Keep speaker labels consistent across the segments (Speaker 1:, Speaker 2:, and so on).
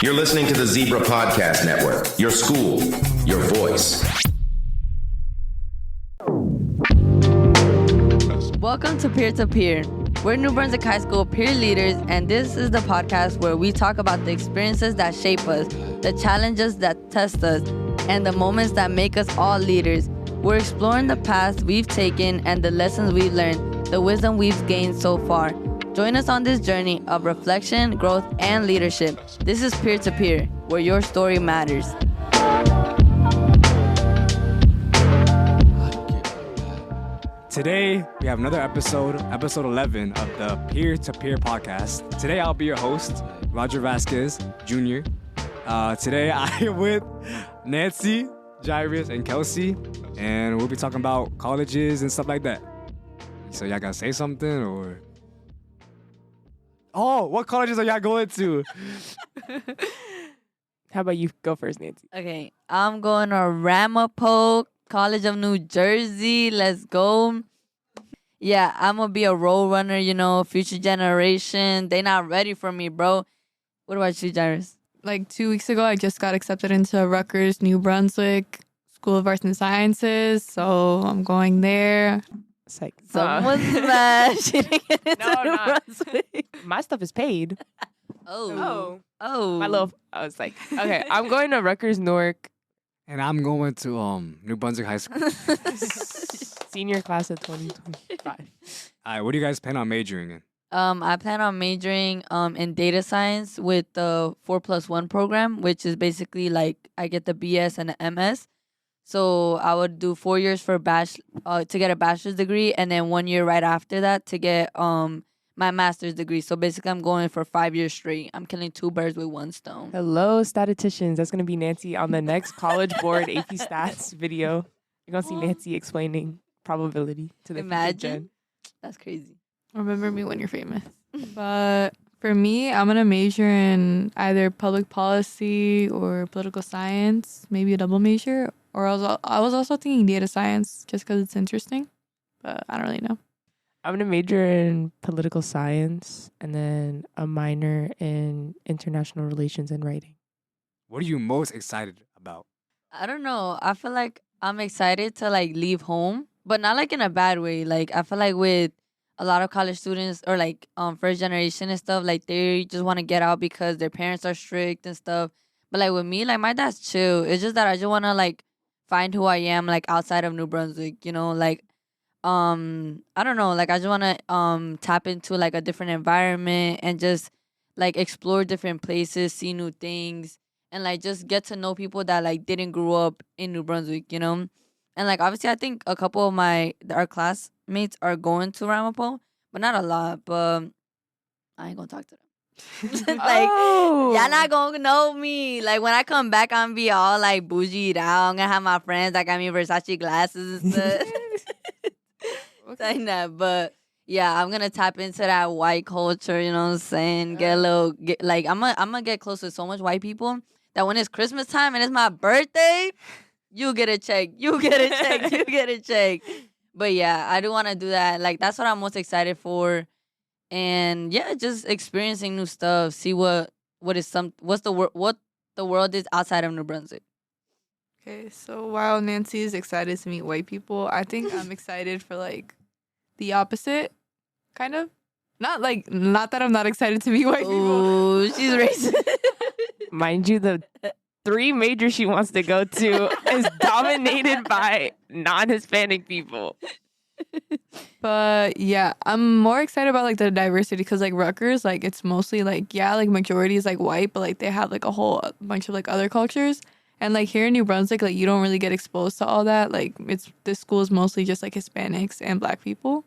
Speaker 1: You're listening to the Zebra Podcast Network. Your school, your voice.
Speaker 2: Welcome to Peer to Peer. We're New Brunswick High School peer leaders, and this is the podcast where we talk about the experiences that shape us, the challenges that test us, and the moments that make us all leaders. We're exploring the paths we've taken and the lessons we've learned, the wisdom we've gained so far. Join us on this journey of reflection, growth, and leadership. This is Peer to Peer, where your story matters.
Speaker 3: Today, we have another episode 11 of the Peer to Peer podcast. Today, I'll be your host, Rodger Vasquez Jr. Today, I am with Nancy, Jairis, and Kelsey, and we'll be talking about colleges and stuff like that. So, y'all gotta say something, or... Oh, what colleges are y'all going to?
Speaker 4: How about you go first, Nancy?
Speaker 2: Okay, I'm going to Ramapo, College of New Jersey. Let's go. Yeah, I'm going to be a role runner, you know, future generation. They not ready for me, bro. What about you, Jairis?
Speaker 5: Like 2 weeks ago, I just got accepted into Rutgers, New Brunswick School of Arts and Sciences. So I'm going there.
Speaker 4: Psych.
Speaker 2: Someone's mad. She didn't get into
Speaker 4: No, I'm
Speaker 2: New
Speaker 4: not.
Speaker 2: Brunswick.
Speaker 4: My stuff is paid.
Speaker 2: Oh.
Speaker 4: I was like, okay, I'm going to Rutgers Newark,
Speaker 3: And I'm going to New Brunswick High School.
Speaker 4: senior class of 2025.
Speaker 3: All right, what do you guys plan on majoring in?
Speaker 2: I plan on majoring in data science with the 4+1 program, which is basically like I get the BS and the MS. So I would do 4 years for to get a bachelor's degree, and then 1 year right after that to get my master's degree. So basically, I'm going for 5 years straight. I'm killing two birds with one stone.
Speaker 4: Hello, statisticians. That's going to be Nancy on the next College Board AP Stats video. You're going to see Nancy explaining probability to the future
Speaker 2: Imagine.
Speaker 4: gen.
Speaker 2: That's crazy.
Speaker 5: Remember me when you're famous. But for me, I'm going to major in either public policy or political science, maybe a double major. Or I was also thinking data science just because it's interesting. But I don't really know.
Speaker 4: I'm going to major in political science and then a minor in international relations and writing.
Speaker 3: What are you most excited about?
Speaker 2: I don't know. I feel like I'm excited to like leave home, but not like in a bad way. Like I feel like with a lot of college students or like first generation and stuff, like they just want to get out because their parents are strict and stuff. But like with me, like my dad's chill. It's just that I just want to like find who I am like outside of New Brunswick, you know, like I don't know, like I just want to tap into like a different environment and just like explore different places, see new things, and like just get to know people that like didn't grow up in New Brunswick, you know. And like obviously I think a couple of our classmates are going to Ramapo, but not a lot. But I ain't gonna talk to them. Like y'all not gonna know me. Like when I come back, I'm gonna be all like bougied out. I'm gonna have my friends that got me Versace glasses and stuff. Saying that, but yeah, I'm gonna tap into that white culture. You know what I'm saying? I'm gonna get close to so much white people that when it's Christmas time and it's my birthday, you get a check. You get a check. You get a check. But yeah, I do want to do that. Like that's what I'm most excited for. And yeah, just experiencing new stuff, see what the world is outside of New Brunswick.
Speaker 5: Okay, so while Nancy is excited to meet white people, I think I'm excited for like the opposite, kind of. Not that I'm not excited to meet white people.
Speaker 2: Ooh, she's racist.
Speaker 4: Mind you, the 3 majors she wants to go to is dominated by non-Hispanic people.
Speaker 5: But yeah, I'm more excited about like the diversity because like Rutgers, like it's mostly like, yeah, like majority is like white, but like they have like a whole bunch of like other cultures. And like here in New Brunswick, like you don't really get exposed to all that. Like this school is mostly just like Hispanics and Black people.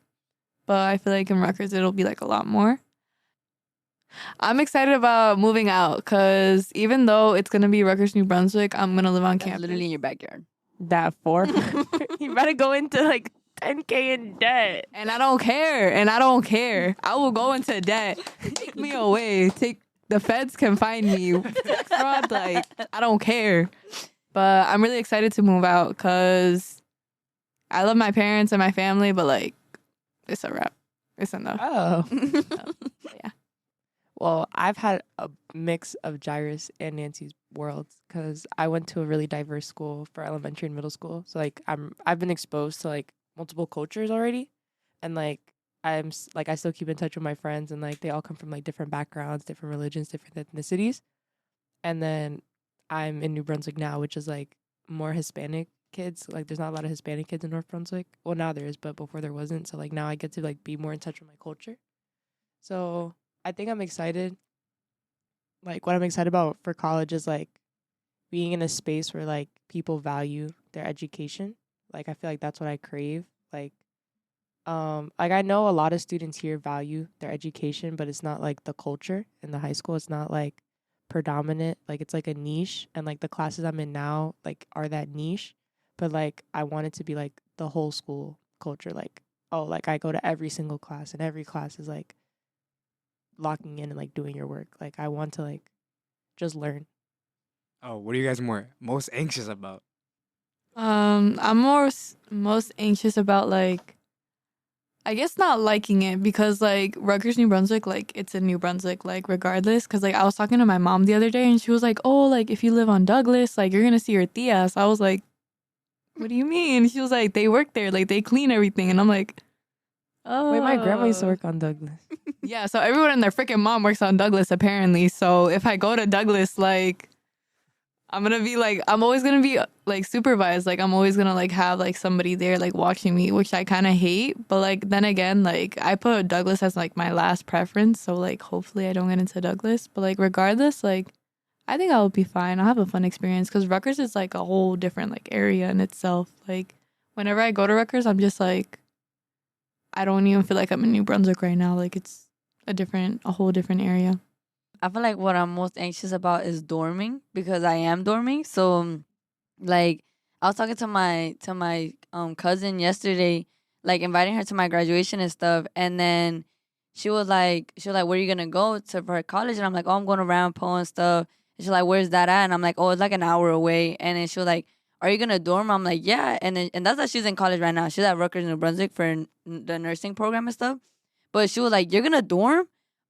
Speaker 5: But I feel like in Rutgers, it'll be like a lot more. I'm excited about moving out because even though it's going to be Rutgers, New Brunswick, I'm going to live on
Speaker 2: That's
Speaker 5: campus.
Speaker 2: literally in your backyard.
Speaker 4: That 4. You better go into like 10K in debt.
Speaker 5: And I don't care. I will go into debt. Take me away. The feds can find me. Tax fraud, like, I don't care. But I'm really excited to move out because I love my parents and my family, but like, it's a wrap. It's enough.
Speaker 4: Oh.
Speaker 5: Yeah.
Speaker 4: Well, I've had a mix of Jairis and Nancy's worlds because I went to a really diverse school for elementary and middle school. So like I've been exposed to like multiple cultures already, and like I still keep in touch with my friends, and like they all come from like different backgrounds, different religions, different ethnicities. And then I'm in New Brunswick now, which is like more Hispanic kids. Like there's not a lot of Hispanic kids in North Brunswick. Well, now there is, but before there wasn't. So like now I get to like be more in touch with my culture. So I think I'm excited. Like what I'm excited about for college is like being in a space where like people value their education. Like I feel like that's what I crave. Like I know a lot of students here value their education, but it's not like the culture in the high school. It's not like predominant. Like it's like a niche, and like the classes I'm in now like are that niche. But like I want it to be like the whole school culture. Like, oh, like I go to every single class, and every class is like locking in and like doing your work. Like I want to like just learn.
Speaker 3: Oh, what are you guys most anxious about?
Speaker 5: I'm most anxious about like, I guess not liking it because like Rutgers, New Brunswick, like it's in New Brunswick, like regardless. Cause like I was talking to my mom the other day and she was like, oh, like if you live on Douglas, like you're gonna see your tias. I was like, what do you mean? She was like, they work there, like they clean everything. And I'm like, oh.
Speaker 4: Wait, my grandma used to work on Douglas.
Speaker 5: Yeah, so everyone and their freaking mom works on Douglas apparently. So if I go to Douglas, like I'm always gonna be like supervised. Like I'm always gonna like have like somebody there like watching me, which I kind of hate. But like then again, like I put Douglas as like my last preference. So like hopefully I don't get into Douglas. But like regardless, like I think I'll be fine. I'll have a fun experience because Rutgers is like a whole different like area in itself. Like whenever I go to Rutgers, I'm just like I don't even feel like I'm in New Brunswick right now. Like it's a whole different area.
Speaker 2: I feel like what I'm most anxious about is dorming because I am dorming. So, like, I was talking to my cousin yesterday, like inviting her to my graduation and stuff, and then she was like, where are you gonna go to for college? And I'm like, oh, I'm going to Rampo and stuff. And she's like, where's that at? And I'm like, oh, it's like an hour away. And then she was like, are you gonna dorm? I'm like, yeah. And that's why she's in college right now. She's at Rutgers, New Brunswick for the nursing program and stuff. But she was like, you're gonna dorm?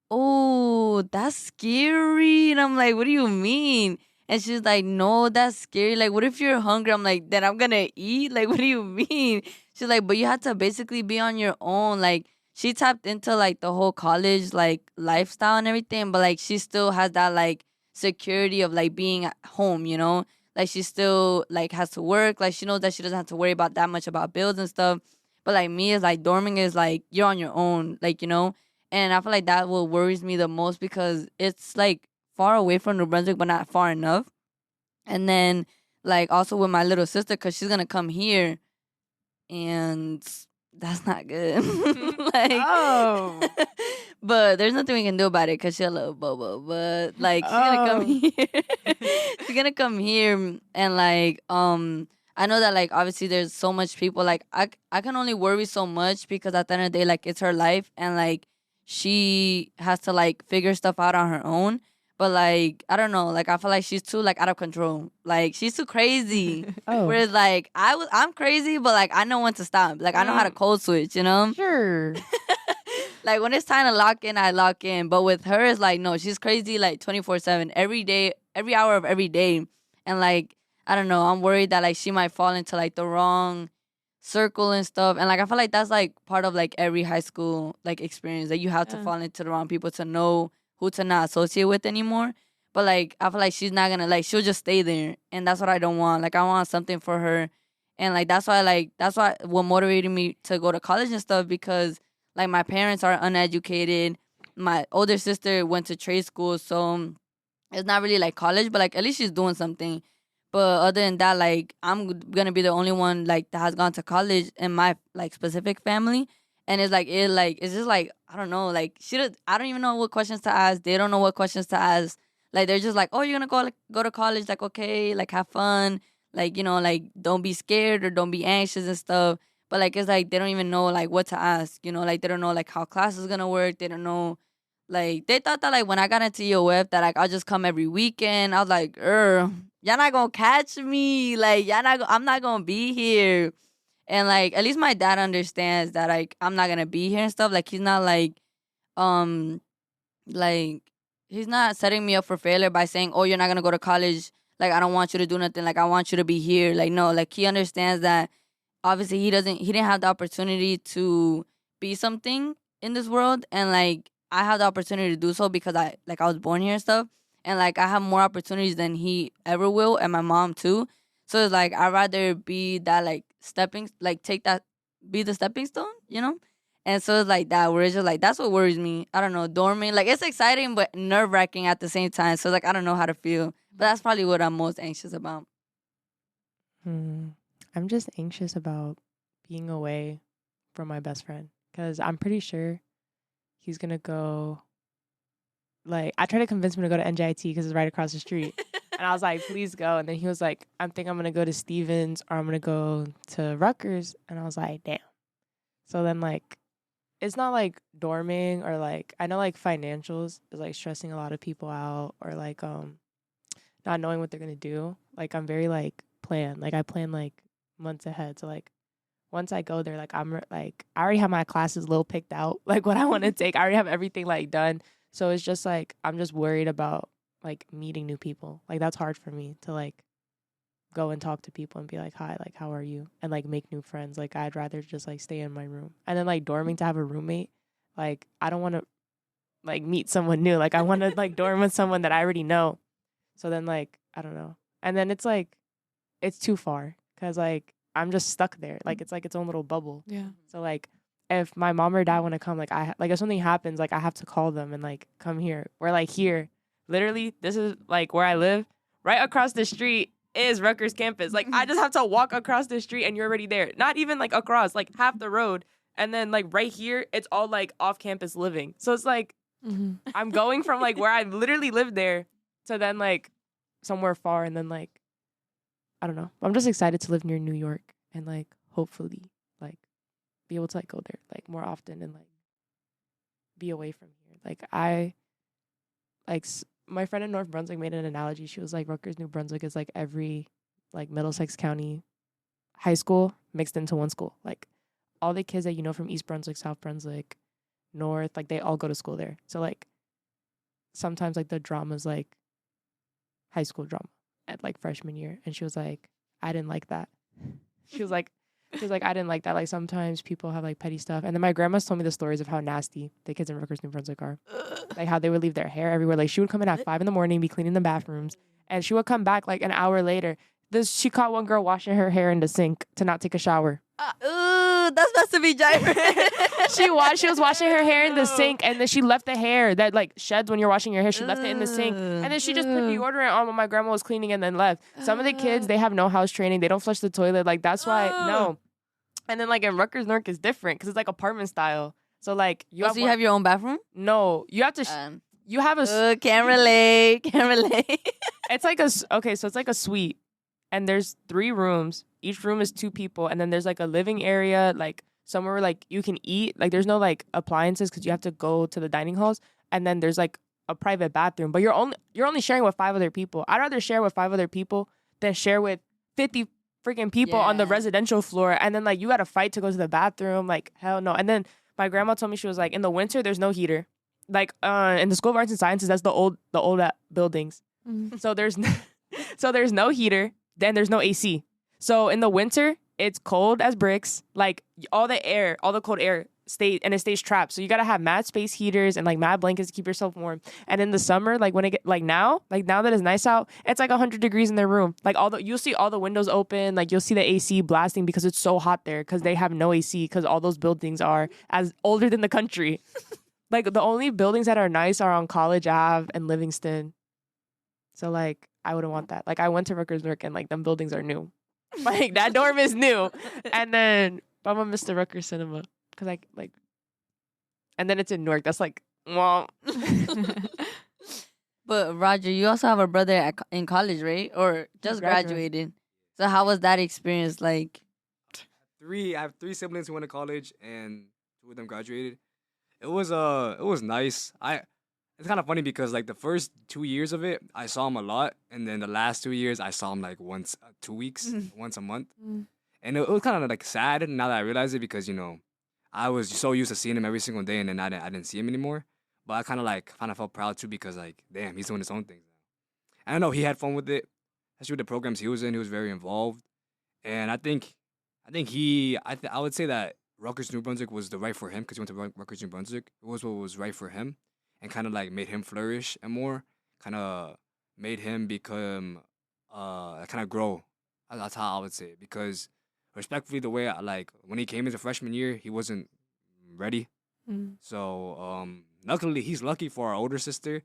Speaker 2: Oh, that's scary. And I'm like, what do you mean? And she's like, no, that's scary. Like, what if you're hungry? I'm like, then I'm gonna eat? Like, what do you mean? She's like, but you have to basically be on your own. Like, she tapped into, like, the whole college, like, lifestyle and everything. But, like, she still has that, like, security of, like, being at home, you know? Like, she still, like, has to work. Like, she knows that she doesn't have to worry about that much about bills and stuff. But, like, me is, like, dorming is, like, you're on your own. Like, you know? And I feel like that what worries me the most because it's like far away from New Brunswick, but not far enough. And then like also with my little sister, because she's going to come here and that's not good. Like, oh. But there's nothing we can do about it because she's a little bobo. But like she's going to come here. She's going to come here and like, I know that like obviously there's so much people. Like I can only worry so much because at the end of the day, like it's her life and like, she has to like figure stuff out on her own. But like I don't know, like I feel like she's too like out of control. Like she's too crazy. Oh. Whereas like I'm crazy, but like I know when to stop. Like I know how to code switch, you know?
Speaker 4: Sure.
Speaker 2: Like when it's time to lock in, I lock in. But with her it's like no, she's crazy like 24/7 every day, every hour of every day. And like I don't know, I'm worried that like she might fall into like the wrong circle and stuff. And like I feel like that's like part of like every high school like experience that you have to fall into the wrong people to know who to not associate with anymore. But like I feel like she's not gonna like she'll just stay there, and that's what I don't want. Like I want something for her. And like that's why what motivated me to go to college and stuff, because like my parents are uneducated. My older sister went to trade school, so it's not really like college, but like at least she's doing something. But other than that, like, I'm going to be the only one, like, that has gone to college in my, like, specific family. And it's, like, it's just, like, I don't know. Like, I don't even know what questions to ask. They don't know what questions to ask. Like, they're just like, oh, you're going to go to college. Like, okay, like, have fun. Like, you know, like, don't be scared or don't be anxious and stuff. But, like, it's, like, they don't even know, like, what to ask. You know, like, they don't know, like, how class is going to work. They don't know. Like, they thought that, like, when I got into UOF, that, like, I'll just come every weekend. I was like, y'all not gonna catch me. Like, I'm not gonna be here. And, like, at least my dad understands that, like, I'm not gonna be here and stuff. Like, he's not, like, he's not setting me up for failure by saying, oh, you're not gonna go to college. Like, I don't want you to do nothing. Like, I want you to be here. Like, no, like, he understands that obviously he didn't have the opportunity to be something in this world. And, like, I have the opportunity to do so because I was born here and stuff. And, like, I have more opportunities than he ever will, and my mom, too. So, it's, like, I'd rather be that, like, be the stepping stone, you know? And so it's like that, where it's just like, that's what worries me. I don't know, dorming. Like, it's exciting, but nerve-wracking at the same time. So, like, I don't know how to feel. But that's probably what I'm most anxious about.
Speaker 4: I'm just anxious about being away from my best friend. Because I'm pretty sure he's going to go. Like, I tried to convince him to go to NJIT because it's right across the street. And I was like, please go. And then he was like, I think I'm going to go to Stevens or I'm going to go to Rutgers. And I was like, damn. So then, like, it's not like dorming or like, I know like financials is like stressing a lot of people out or like not knowing what they're gonna do. Like, I'm very like planned. Like, I plan like months ahead. So like once I go there, like I'm like, I already have my classes a little picked out, like what I want to take. I already have everything like done. So it's just like I'm just worried about like meeting new people. Like, that's hard for me to like go and talk to people and be like, hi, like, how are you? And like make new friends. Like, I'd rather just like stay in my room. And then like dorming to have a roommate, like, I don't want to like meet someone new. Like, I want to like dorm with someone that I already know. So then like, I don't know. And then it's like, it's too far because like I'm just stuck there. Like, it's like its own little bubble.
Speaker 5: Yeah.
Speaker 4: So like if my mom or dad want to come, like like if something happens, like I have to call them and like come here. We're like here, literally, this is like where I live. Right across the street is Rutgers campus. Like, I just have to walk across the street and you're already there. Not even like across, like half the road. And then like right here, it's all like off campus living. So it's like I'm going from like where I literally lived there to then like somewhere far. And then like, I don't know. I'm just excited to live near New York and like hopefully like be able to like go there like more often and like be away from here. Like, my friend in North Brunswick made an analogy. She was like, Rutgers, New Brunswick is like every like Middlesex County high school mixed into one school. Like, all the kids that you know from East Brunswick, South Brunswick, North, like they all go to school there. So like sometimes like the drama's like high school drama at like freshman year. And she was like, I didn't like that. She was like, I didn't like that. Like, sometimes people have like petty stuff. And then my grandma's told me the stories of how nasty the kids in Rutgers, New Brunswick are. Like, how they would leave their hair everywhere. Like, she would come in at 5 a.m, be cleaning the bathrooms. And she would come back like an hour later. She caught one girl washing her hair in the sink to not take a shower.
Speaker 2: That's supposed to be Jairis.
Speaker 4: She was washing her hair in the sink, and then she left the hair that like sheds when you're washing your hair. She left it in the sink, and then she just put deodorant on when my grandma was cleaning and then left. Some of the kids, they have no house training. They don't flush the toilet. Like, that's why no. And then like in Rutgers, North is different because it's like apartment style. So like you
Speaker 2: have your own bathroom?
Speaker 4: No, you have to. You have a.
Speaker 2: Can't relate.
Speaker 4: It's like so it's like a suite, and there's 3 rooms. Each room is 2 people, and then there's like a living area, like somewhere where like you can eat. Like, there's no like appliances because you have to go to the dining halls, and then there's like a private bathroom. But you're only sharing with 5 other people. I'd rather share with 5 other people than share with 50 freaking people on the residential floor, and then like you got to fight to go to the bathroom. Like, hell no. And then my grandma told me, she was like, in the winter there's no heater. Like in the School of Arts and Sciences, that's the old buildings. So there's no heater. Then there's no AC. So in the winter, it's cold as bricks. Like, all the cold air stays trapped. So you gotta have mad space heaters and like mad blankets to keep yourself warm. And in the summer, like when it get now that it's nice out, it's like 100 degrees in their room. Like, you'll see all the windows open. Like, you'll see the AC blasting because it's so hot there because they have no AC because all those buildings are as older than the country. Like, the only buildings that are nice are on College Ave and Livingston. So like, I wouldn't want that. Like, I went to Rutgers, Newark, and like them buildings are new. Like, that dorm is new. And then I'm gonna miss the Rutgers cinema because like, and then it's in Newark. That's like, well.
Speaker 2: But Rodger, you also have a brother in college, right? Or just graduated. So how was that experience like?
Speaker 3: I have 3 siblings who went to college, and 2 of them graduated. It was nice. It's kind of funny because like the first 2 years of it, I saw him a lot, and then the last 2 years, I saw him like once 2 weeks, once a month, and it was kind of like sad now that I realize it because I was so used to seeing him every single day, and then I didn't see him anymore. But I kind of felt proud too because like, damn, he's doing his own things now. And I know he had fun with it. Especially with the programs he was in, he was very involved. And I would say that Rutgers New Brunswick was the right for him because he went to Rutgers New Brunswick. It was what was right for him, and kind of like made him flourish and more. Kind of made him become, kind of grow. That's how I would say it. Because respectfully, the way when he came into freshman year, he wasn't ready. So luckily, he's lucky for our older sister.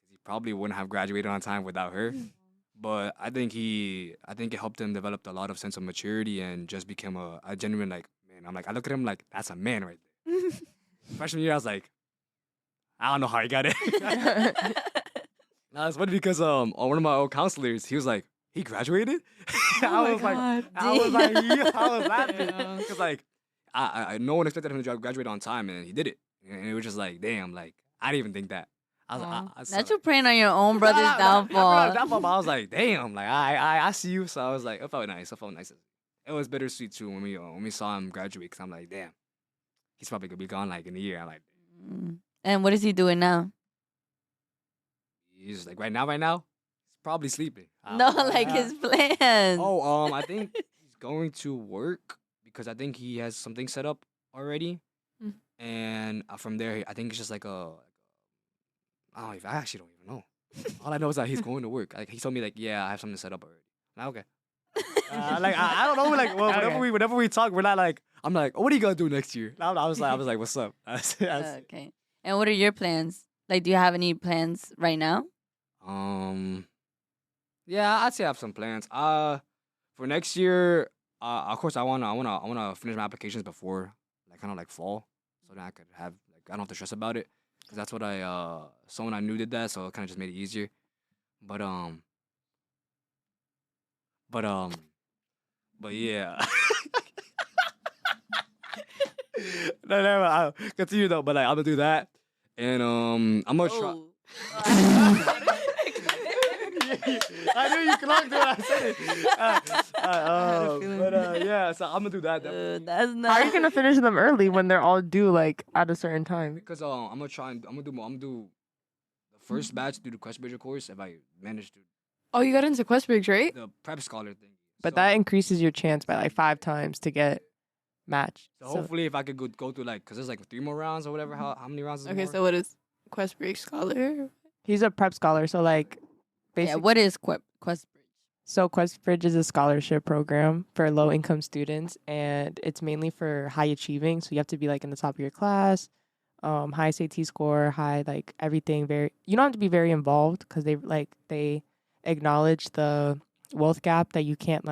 Speaker 3: He probably wouldn't have graduated on time without her. But I think it helped him develop a lot of sense of maturity and just became a genuine man. I look at him like that's a man right there. Freshman year, I was like, I don't know how he got it. Now it's funny because one of my old counselors, he was like, he graduated. I was laughing because I no one expected him to graduate on time, and he did it. And it was just like, damn, I didn't even think that. I was
Speaker 2: Not you praying on your own brother's downfall.
Speaker 3: But I was like, damn, I see you. So I was like, it felt nice. It was bittersweet too when we saw him graduate because I'm like, damn, he's probably gonna be gone in a year. I'm like,
Speaker 2: and what is he doing now?
Speaker 3: He's right now, he's probably sleeping.
Speaker 2: His plans.
Speaker 3: I think he's going to work because I think he has something set up already, and from there, I think it's just I actually don't even know. All I know is that he's going to work. He told me yeah, I have something set up already. Okay. I don't know. Whenever we talk, we're not I'm like, oh, what are you gonna do next year? I was like, what's up?
Speaker 2: Okay. And what are your plans? Do you have any plans right now?
Speaker 3: Yeah, I'd say I have some plans. For next year, of course, I wanna finish my applications before fall, so that I could have I don't have to stress about it. Cause that's what someone I knew did that, so it kind of just made it easier. But yeah. No, I'll continue though. But I'm gonna do that, and I'm gonna try. I knew you clung to it. I said it. Yeah, so I'm gonna do that.
Speaker 2: That's not.
Speaker 4: How are you gonna finish them early when they're all due at a certain time?
Speaker 3: Because I'm gonna try. I'm gonna do the first batch, do the Questbridge course if I manage to.
Speaker 5: Oh, you got into Questbridge, right?
Speaker 3: The prep scholar thing.
Speaker 4: But that increases your chance by 5 times to get matched.
Speaker 3: So hopefully, if I could go through because there's 3 more rounds or whatever. How many rounds? Is
Speaker 5: Okay,
Speaker 3: more?
Speaker 5: so what is Questbridge Scholar?
Speaker 4: He's a prep scholar, so basically.
Speaker 2: Yeah, what is Questbridge?
Speaker 4: So Questbridge is a scholarship program for low-income students, and it's mainly for high achieving. So you have to be in the top of your class, high SAT score, high everything. You don't have to be very involved because they acknowledge the wealth gap that you can't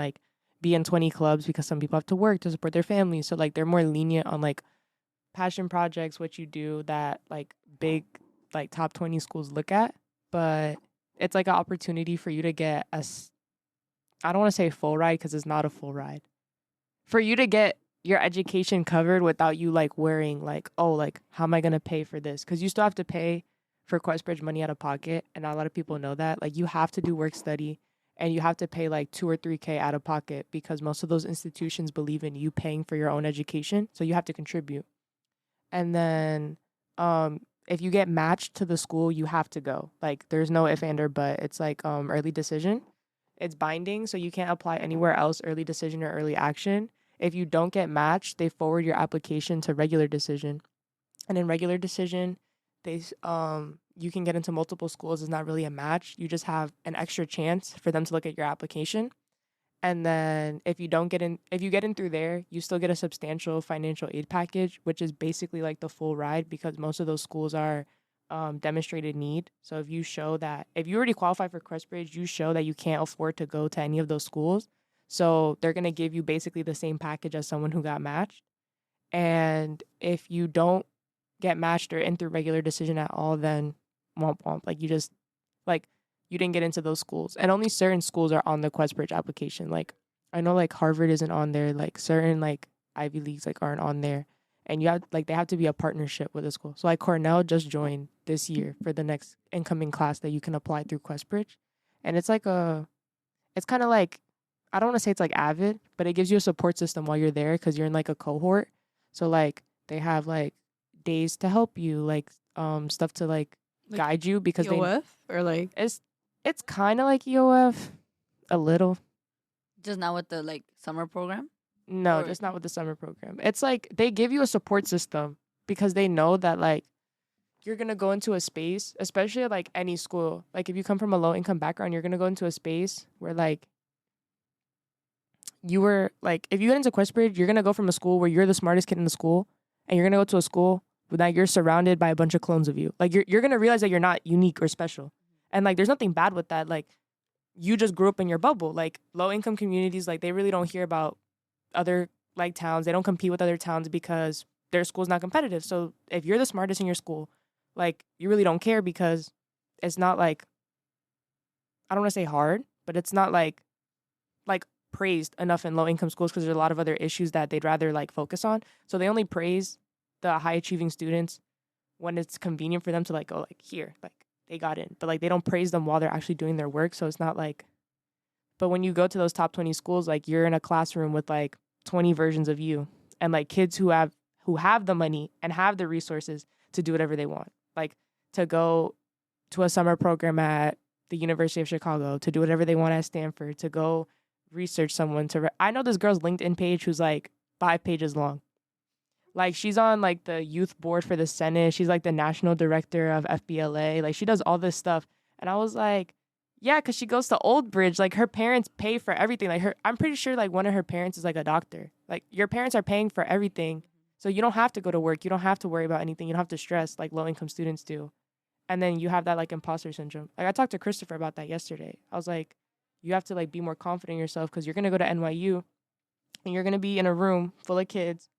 Speaker 4: be in 20 clubs because some people have to work to support their families. So they're more lenient on passion projects, what you do that big top 20 schools look at, but it's an opportunity for you to get I don't want to say full ride because it's not a full ride. For you to get your education covered without you worrying how am I going to pay for this? Because you still have to pay for Questbridge money out of pocket, and not a lot of people know that. You have to do work study, and you have to pay $2,000 or $3,000 out of pocket because most of those institutions believe in you paying for your own education, so you have to contribute. And then if you get matched to the school, you have to go. There's no if, and, or but. It's early decision. It's binding, so you can't apply anywhere else, early decision or early action. If you don't get matched, they forward your application to regular decision. And in regular decision, you can get into multiple schools. It's not really a match. You just have an extra chance for them to look at your application. And then if you get in through there, you still get a substantial financial aid package, which is basically the full ride because most of those schools are demonstrated need. So if you already qualify for Questbridge, you show that you can't afford to go to any of those schools. So they're going to give you basically the same package as someone who got matched. And if you don't get matched or in through regular decision at all, then womp womp. You just you didn't get into those schools, and only certain schools are on the Questbridge application. I know Harvard isn't on there. Certain Ivy Leagues aren't on there, and you have they have to be a partnership with a school. So Cornell just joined this year for the next incoming class that you can apply through Questbridge, and it's it's kind of I don't want to say it's Avid, but it gives you a support system while you're there because you're in a cohort. So they have days to help you, stuff to like
Speaker 5: Like
Speaker 4: guide you because
Speaker 5: EOF or like
Speaker 4: it's kind of like EOF a little.
Speaker 2: Just not with the like summer program.
Speaker 4: No,
Speaker 2: Or-
Speaker 4: just not with the summer program. It's like they give you a support system because they know that like you're going to go into a space, especially at like any school. Like if you come from a low income background, you're going to go into a space where like you were like, if you get into Questbridge, you're going to go from a school where you're the smartest kid in the school and you're going to go to a school where like you're surrounded by a bunch of clones of you. Like you're going to realize that you're not unique or special. And like there's nothing bad with that. Like you just grew up in your bubble. Like low income communities, like they really don't hear about other like towns. They don't compete with other towns because their school's not competitive. So if you're the smartest in your school, like you really don't care because it's not like, I don't want to say hard, but it's not like praised enough in low income schools because there's a lot of other issues that they'd rather like focus on. So they only praise the high achieving students when it's convenient for them to like go like here, like they got in, but like they don't praise them while they're actually doing their work. So it's not like, but when you go to those top 20 schools, like you're in a classroom with like 20 versions of you and like kids who have the money and have the resources to do whatever they want. Like to go to a summer program at the University of Chicago, to do whatever they want at Stanford, to go research someone I know this girl's LinkedIn page who's like 5 pages long. Like she's on like the youth board for the Senate. She's like the national director of FBLA. Like she does all this stuff. And I was like, yeah, because she goes to Old Bridge. Like her parents pay for everything. Like I'm pretty sure like one of her parents is like a doctor. Like your parents are paying for everything. So you don't have to go to work. You don't have to worry about anything. You don't have to stress like low income students do. And then you have that like imposter syndrome. Like I talked to Christopher about that yesterday. I was like, you have to like be more confident in yourself because you're going to go to NYU and you're going to be in a room full of kids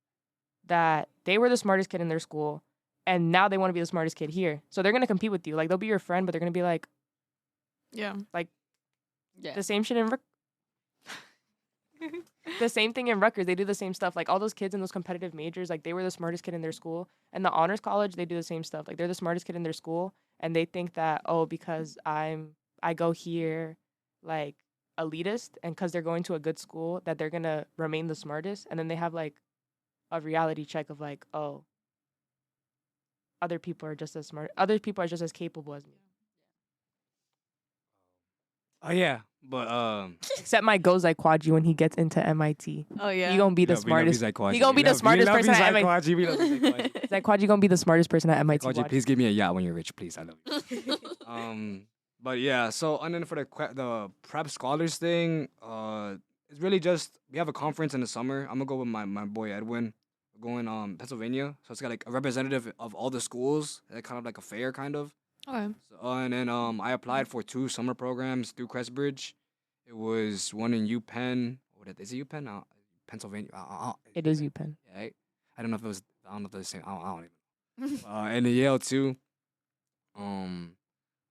Speaker 4: that they were the smartest kid in their school and now they want to be the smartest kid here. So they're going to compete with you. Like they'll be your friend, but they're going to be like,
Speaker 5: yeah.
Speaker 4: the same shit in the same thing in Rutgers. They do the same stuff. Like all those kids in those competitive majors, like they were the smartest kid in their school. And the honors college, they do the same stuff. Like they're the smartest kid in their school and they think that, oh, because I go here like elitist and because they're going to a good school that they're going to remain the smartest. And then they have like a reality check of like, oh, other people are just as smart. Other people are just as capable as me.
Speaker 3: Oh yeah, but
Speaker 4: Except my goes like Quadri when he gets into MIT.
Speaker 5: Oh yeah.
Speaker 4: He gonna be the smartest. He gonna be the smartest person at MIT. Zach Quadri gonna be the smartest person at MIT.
Speaker 3: Quadri, please give me a yacht when you're rich, please. I love you. But yeah, so and then for the prep scholars thing, it's really just we have a conference in the summer. I'm gonna go with my boy Edwin. We're going Pennsylvania, so it's got like a representative of all the schools, kind of like a fair kind of.
Speaker 5: Okay.
Speaker 3: So, and then I applied for 2 summer programs through Crestbridge. It was one in UPenn. Is it UPenn? Pennsylvania.
Speaker 4: It is UPenn.
Speaker 3: Yeah, I don't know if it was. I don't know if it was the same. I don't even know. And then Yale too.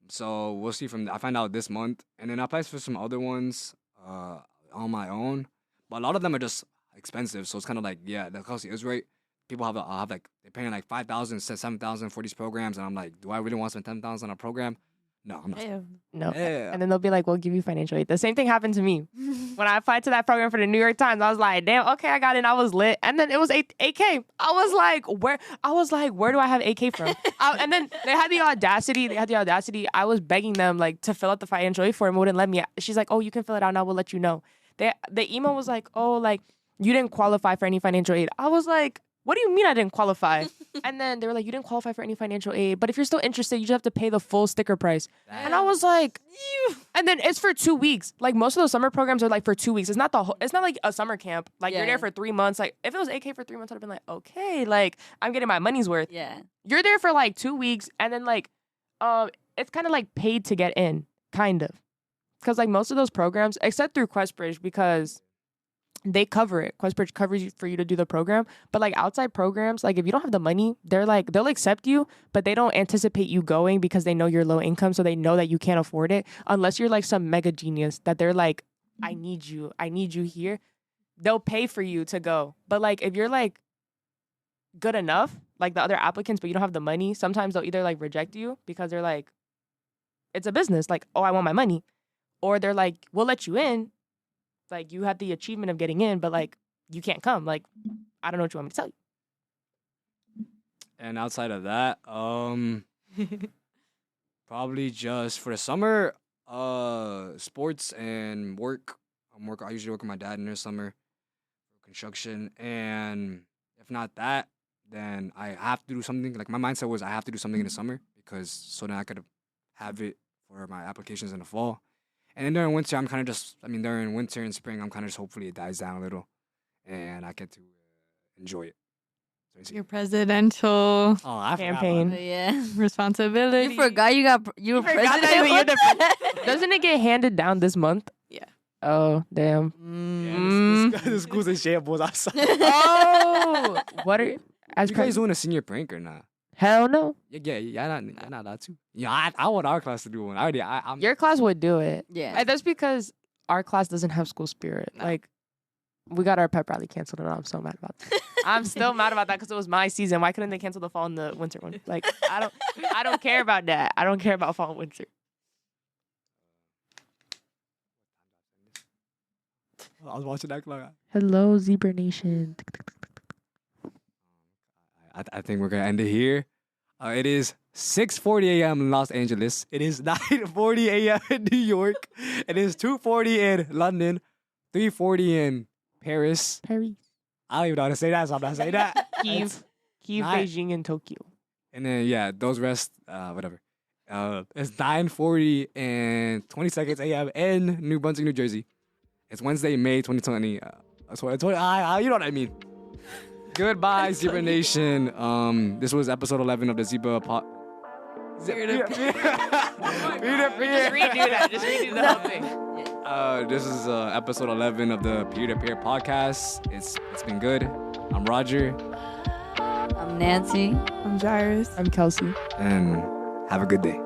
Speaker 3: So we'll see from. I find out this month, and then I applied for some other ones on my own. But a lot of them are just expensive, so it's kind of like the cost is right. People have like they're paying like $5,000, $7,000 for these programs, and I'm like, do I really want to spend $10,000 on a program? No, I'm not.
Speaker 4: No.
Speaker 3: Yeah.
Speaker 4: And then they'll be like, we'll give you financial aid. The same thing happened to me. When I applied to that program for the New York Times, I was like, damn, okay, I got it. I was lit. And then it was AK. I was like, where do I have AK from? And then they had the audacity. I was begging them like to fill out the financial aid form. It wouldn't let me. She's like, oh, you can fill it out now. We'll let you know. The email was like, oh, like you didn't qualify for any financial aid. I was like, what do you mean I didn't qualify? And then they were like, you didn't qualify for any financial aid, but if you're still interested, you just have to pay the full sticker price. And I was like, and then it's for 2 weeks. Like most of those summer programs are like for 2 weeks. It's not like a summer camp. Like you're there for 3 months. Like if it was AK for 3 months, I'd have been like, okay, like I'm getting my money's worth.
Speaker 2: Yeah.
Speaker 4: You're there for like 2 weeks. And then like, it's kind of like paid to get in, kind of. Because like most of those programs, except through Questbridge, because they cover it. Questbridge covers you for you to do the program. But like outside programs, like if you don't have the money, they're like, they'll accept you, but they don't anticipate you going because they know you're low income. So they know that you can't afford it unless you're like some mega genius that they're like, I need you here. They'll pay for you to go. But like if you're like good enough, like the other applicants, but you don't have the money, sometimes they'll either like reject you because they're like, it's a business. Like, oh, I want my money. Or they're like, we'll let you in. Like, you had the achievement of getting in, but, like, you can't come. Like, I don't know what you want me to tell you.
Speaker 3: And outside of that, probably just for the summer, sports and work. I usually work with my dad in the summer, construction, and if not that, then I have to do something. Like my mindset was, I have to do something in the summer because so then I could have it for my applications in the fall. And then during winter, I'm kind of just. I mean, during winter and spring, I'm kind of just hopefully it dies down a little, and I get to enjoy it. So
Speaker 5: Your presidential
Speaker 3: oh, I
Speaker 4: Campaign.
Speaker 2: Yeah.
Speaker 5: responsibility.
Speaker 2: You forgot you were
Speaker 4: forgot
Speaker 2: president.
Speaker 4: that you're
Speaker 2: What
Speaker 4: the
Speaker 2: the heck?
Speaker 4: Doesn't it get handed down this month?
Speaker 5: Yeah.
Speaker 4: Oh, damn.
Speaker 3: The school's in shambles outside.
Speaker 4: Oh, what are as
Speaker 3: You guys doing a senior prank or not?
Speaker 4: Hell no.
Speaker 3: Yeah, you're not allowed to. Yeah, I want our class to do one. I'm
Speaker 4: Your class would do it.
Speaker 2: Yeah.
Speaker 4: And that's because our class doesn't have school spirit.
Speaker 5: No.
Speaker 4: Like, we got our pep rally canceled, and I'm so mad about that. I'm still mad about that because it was my season. Why couldn't they cancel the fall and the winter one? Like, I don't care about that. I don't care about fall and winter.
Speaker 3: I was watching that clock.
Speaker 4: Hello, Zebra Nation.
Speaker 3: I think we're gonna end it here. It is 6:40 a.m. in Los Angeles. It is 9:40 a.m. in New York. It is 2:40 in London. 3:40 in Paris.
Speaker 4: Paris.
Speaker 3: I don't even know how to say that, so I'm not saying that.
Speaker 4: Kyiv,
Speaker 3: nine-
Speaker 4: Beijing, and Tokyo.
Speaker 3: And then yeah, those rest, whatever. It's 9:40 and 20 seconds a.m. in New Brunswick, New Jersey. It's Wednesday, May 2020. You know what I mean. Goodbye, Zebra Nation. This was episode 11 of the Zebra Pod.
Speaker 5: Peer to peer.
Speaker 4: Just redo that. Just redo the whole thing.
Speaker 3: This is episode 11 of the Peer-to-Peer podcast. It's been good. I'm Rodger,
Speaker 2: I'm Nancy.
Speaker 5: I'm Jairis.
Speaker 4: I'm Kelsey.
Speaker 3: and have a good day.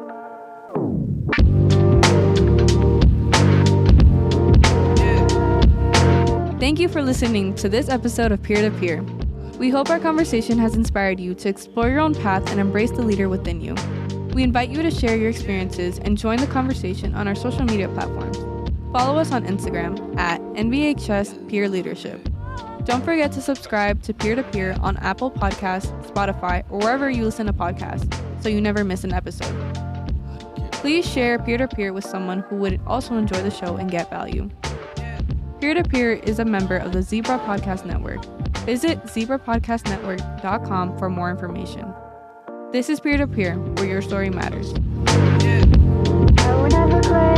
Speaker 5: Thank you for listening to this episode of Peer to Peer. We hope our conversation has inspired you to explore your own path and embrace the leader within you. We invite you to share your experiences and join the conversation on our social media platforms. Follow us on Instagram at NBHS Peer Leadership. Don't forget to subscribe to Peer to Peer on Apple Podcasts, Spotify, or wherever you listen to podcasts so you never miss an episode. Please share Peer to Peer with someone who would also enjoy the show and get value. Peer to Peer is a member of the Zebra Podcast Network. Visit zebrapodcastnetwork.com for more information. This is Peer to Peer, where your story matters.
Speaker 6: I would never play.